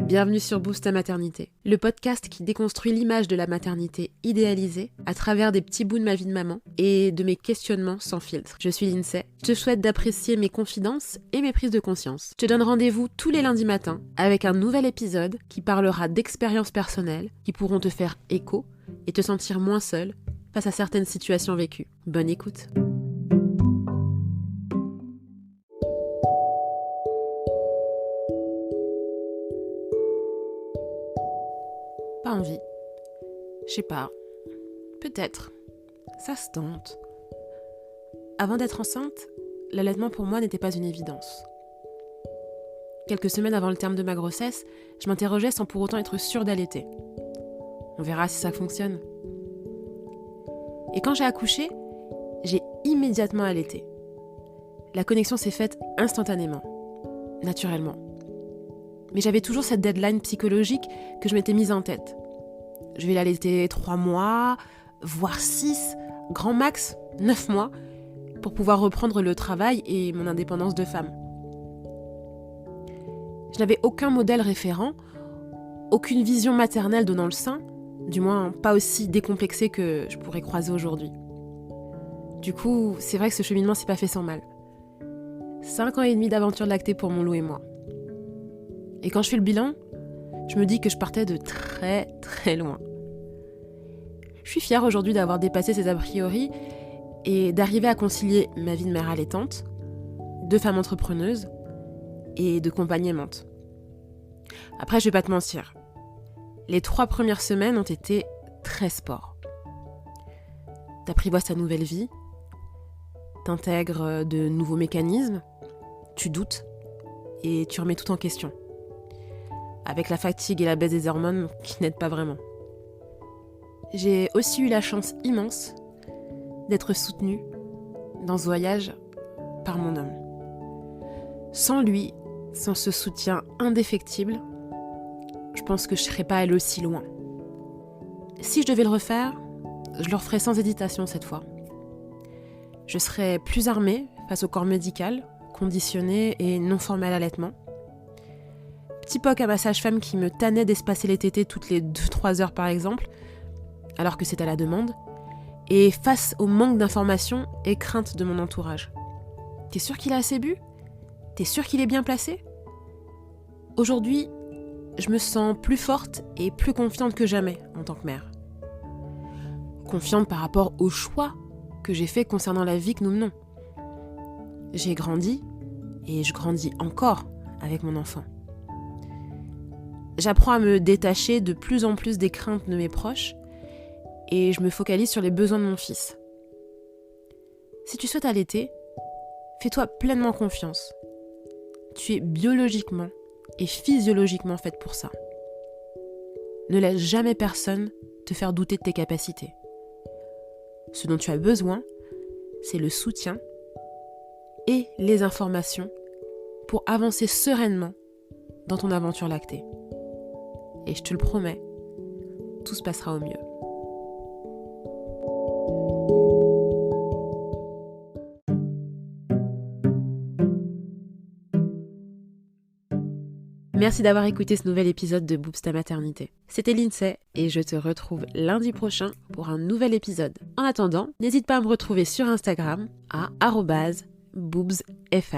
Bienvenue sur Boost ta maternité, le podcast qui déconstruit l'image de la maternité idéalisée à travers des petits bouts de ma vie de maman et de mes questionnements sans filtre. Je suis Lindsay, je te souhaite d'apprécier mes confidences et mes prises de conscience. Je te donne rendez-vous tous les lundis matins avec un nouvel épisode qui parlera d'expériences personnelles qui pourront te faire écho et te sentir moins seule face à certaines situations vécues. Bonne écoute. Pas envie. Je sais pas. Peut-être. Ça se tente. Avant d'être enceinte, l'allaitement pour moi n'était pas une évidence. Quelques semaines avant le terme de ma grossesse, je m'interrogeais sans pour autant être sûre d'allaiter. On verra si ça fonctionne. Et quand j'ai accouché, j'ai immédiatement allaité. La connexion s'est faite instantanément, naturellement. Mais j'avais toujours cette deadline psychologique que je m'étais mise en tête. Je vais l'allaiter 3 mois, voire 6, grand max 9 mois, pour pouvoir reprendre le travail et mon indépendance de femme. Je n'avais aucun modèle référent, aucune vision maternelle donnant le sein, du moins pas aussi décomplexée que je pourrais croiser aujourd'hui. Du coup, c'est vrai que ce cheminement s'est pas fait sans mal. 5 ans et demi d'aventure lactée pour mon loup et moi. Et quand je fais le bilan, je me dis que je partais de très très loin. Je suis fière aujourd'hui d'avoir dépassé ces a priori et d'arriver à concilier ma vie de mère allaitante, de femme entrepreneuse et de compagne aimante. Après, je vais pas te mentir, les 3 premières semaines ont été très sport. T'apprivoises ta nouvelle vie, t'intègres de nouveaux mécanismes, tu doutes et tu remets tout en question. Avec la fatigue et la baisse des hormones qui n'aident pas vraiment. J'ai aussi eu la chance immense d'être soutenue dans ce voyage par mon homme. Sans lui, sans ce soutien indéfectible, je pense que je ne serais pas allée aussi loin. Si je devais le refaire, je le referais sans hésitation cette fois. Je serais plus armée face au corps médical, conditionné et non formé à l'allaitement. Petit poc à ma sage-femme qui me tannait d'espacer les tétés toutes les 2-3 heures par exemple, alors que c'est à la demande, et face au manque d'informations et crainte de mon entourage. T'es sûr qu'il a assez bu ? T'es sûr qu'il est bien placé ? Aujourd'hui, je me sens plus forte et plus confiante que jamais en tant que mère. Confiante par rapport aux choix que j'ai faits concernant la vie que nous menons. J'ai grandi, et je grandis encore avec mon enfant. J'apprends à me détacher de plus en plus des craintes de mes proches et je me focalise sur les besoins de mon fils. Si tu souhaites allaiter, fais-toi pleinement confiance. Tu es biologiquement et physiologiquement faite pour ça. Ne laisse jamais personne te faire douter de tes capacités. Ce dont tu as besoin, c'est le soutien et les informations pour avancer sereinement dans ton aventure lactée. Et je te le promets, tout se passera au mieux. Merci d'avoir écouté ce nouvel épisode de Boost ta maternité. C'était Lindsay et je te retrouve lundi prochain pour un nouvel épisode. En attendant, n'hésite pas à me retrouver sur Instagram à @boobsfr.